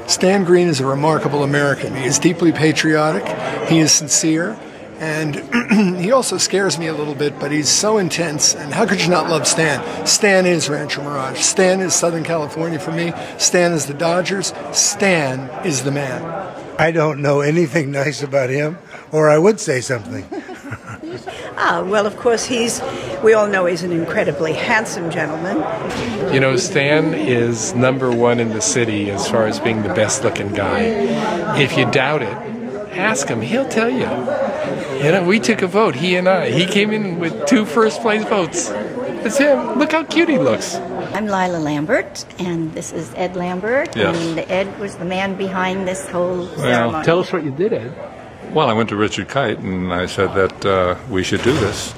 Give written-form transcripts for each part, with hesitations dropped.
Stan Greene is a remarkable American. He is deeply patriotic, he is sincere, and he also scares me a little bit, but he's so intense, and how could you not love Stan? Stan is Rancho Mirage. Stan is Southern California for me. Stan is the Dodgers. Stan is the man. I don't know anything nice about him, or I would say something. Well, of course, we all know he's an incredibly handsome gentleman. You know, Stan is #1 in the city as far as being the best-looking guy. If you doubt it, ask him. He'll tell you. You know, we took a vote, he and I. He came in with 2 first-place votes. It's him. Look how cute he looks. I'm Lila Lambert, and this is Ed Lambert. Yes. And Ed was the man behind this whole ceremony. Tell us what you did, Ed. Well, I went to Richard Kite and I said that we should do this,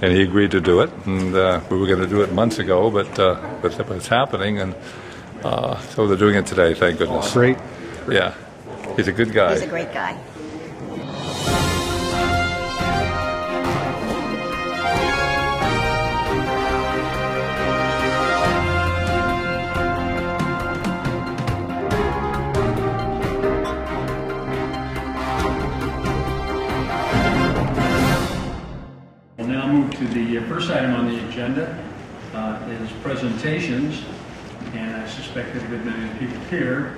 and he agreed to do it. And we were going to do it months ago, but it's happening, and so they're doing it today. Thank goodness. Great. Yeah, he's a good guy. He's a great guy. We'll now move to the first item on the agenda is presentations, and I suspect that a good many of the people here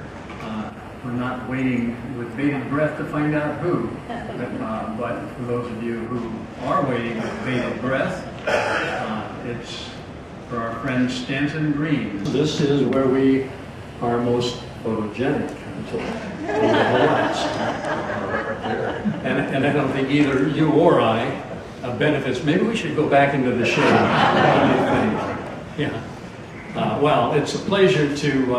we're not waiting with bated breath to find out who, but for those of you who are waiting with bated breath, it's for our friend Stanton Greene. This is where we are most photogenic until the whole last. And I don't think either you or I benefits. Maybe we should go back into the shade. What do you think? Yeah. Well, it's a pleasure to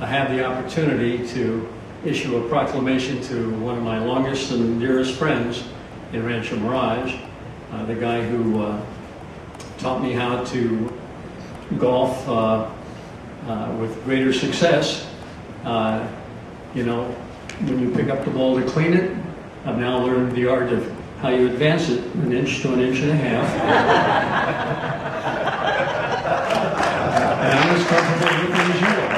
have the opportunity to issue a proclamation to one of my longest and dearest friends in Rancho Mirage, the guy who taught me how to golf with greater success. You know, when you pick up the ball to clean it, I've now learned the art of how you advance it 1 inch to 1.5 inches. And I'm as comfortable with it as you are.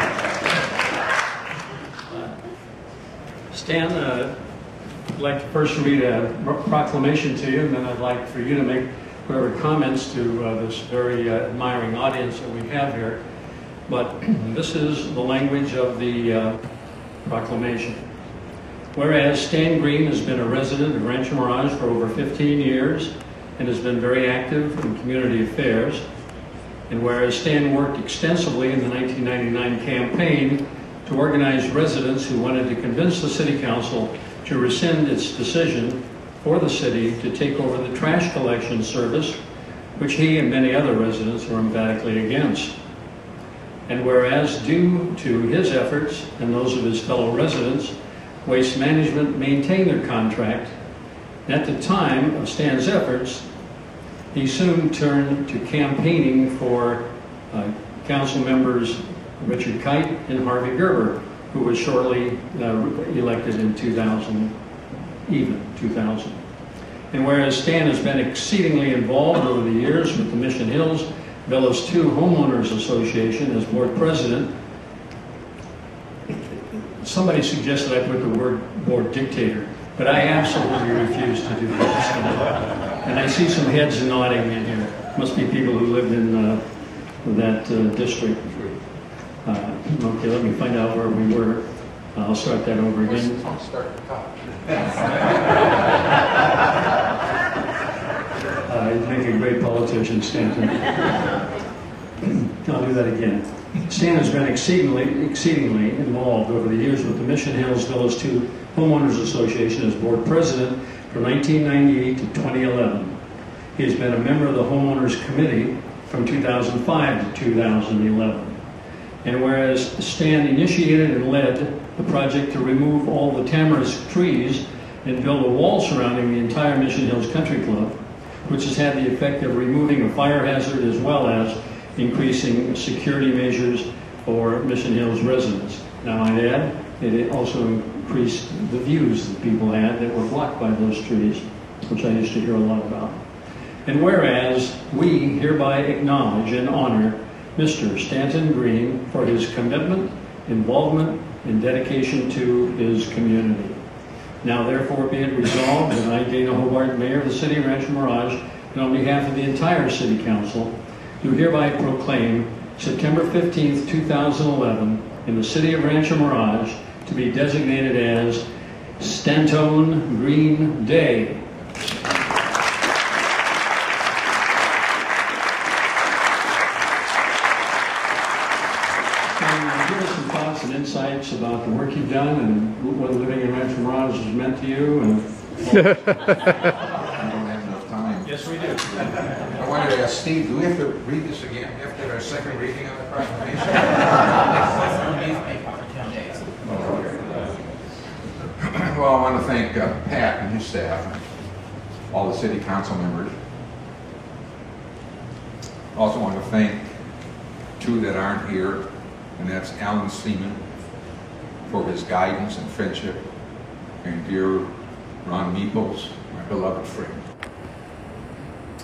Stan, I'd like to first read a proclamation to you, and then I'd like for you to make whatever comments to this very admiring audience that we have here. But this is the language of the proclamation. Whereas Stan Greene has been a resident of Rancho Mirage for over 15 years and has been very active in community affairs, and whereas Stan worked extensively in the 1999 campaign to organize residents who wanted to convince the City Council to rescind its decision for the city to take over the trash collection service, which he and many other residents are emphatically against. And whereas due to his efforts and those of his fellow residents, Waste Management maintained their contract. At the time of Stan's efforts, he soon turned to campaigning for council members Richard Kite and Harvey Gerber, who was shortly elected in 2000. And whereas Stan has been exceedingly involved over the years with the Mission Hills Villas 2 Homeowners Association as board president, somebody suggested I put the word board dictator, but I absolutely refuse to do that. And I see some heads nodding in here. Must be people who lived in that district. Okay, let me find out where we were. I'll start that over again. I'll start at the top. You'd make a great politician, Stanton. I'll do that again. Stan has been exceedingly involved over the years with the Mission Hills Villas 2 Homeowners Association as board president from 1998 to 2011. He has been a member of the Homeowners Committee from 2005 to 2011. And whereas Stan initiated and led the project to remove all the tamarisk trees and build a wall surrounding the entire Mission Hills Country Club, which has had the effect of removing a fire hazard as well as increasing security measures for Mission Hills residents. Now I'd add, it also increased the views that people had that were blocked by those trees, which I used to hear a lot about. And whereas we hereby acknowledge and honor Mr. Stanton Greene for his commitment, involvement, and dedication to his community. Now therefore be it resolved that I, Dana Hobart, Mayor of the City of Rancho Mirage, and on behalf of the entire City Council, do hereby proclaim September 15th, 2011 in the City of Rancho Mirage to be designated as Stanton Greene Day. And give us some thoughts and insights about the work you've done and what living in Rancho Mirage has meant to you. And I don't have enough time. yes, we do. I wanted to ask Steve, do we have to read this again after our second reading of the proclamation? Well, I want to thank Pat and his staff, and all the city council members. I also want to thank two that aren't here, and that's Alan Seaman for his guidance and friendship, and dear Ron Meeples, my beloved friend.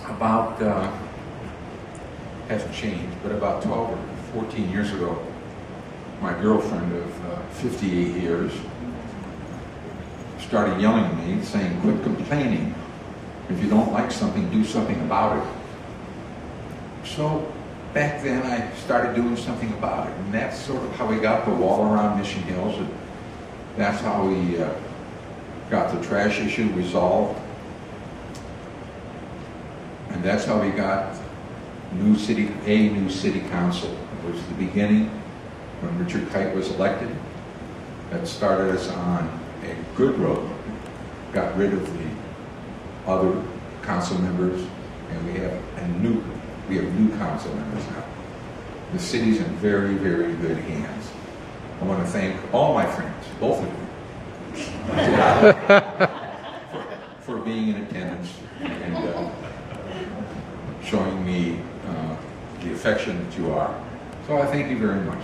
About, hasn't changed, but about 12 or 14 years ago, my girlfriend of 58 years started yelling at me, saying, quit complaining. If you don't like something, do something about it. So back then I started doing something about it, and that's sort of how we got the wall around Mission Hills, and that's how we got the trash issue resolved, and that's how we got a new city council. It was the beginning when Richard Kite was elected. That started us on a good road, got rid of the other council members, and we have new council members now. The city's in very, very good hands. I want to thank all my friends, both of you, for being in attendance and showing me the affection that you are. So I thank you very much.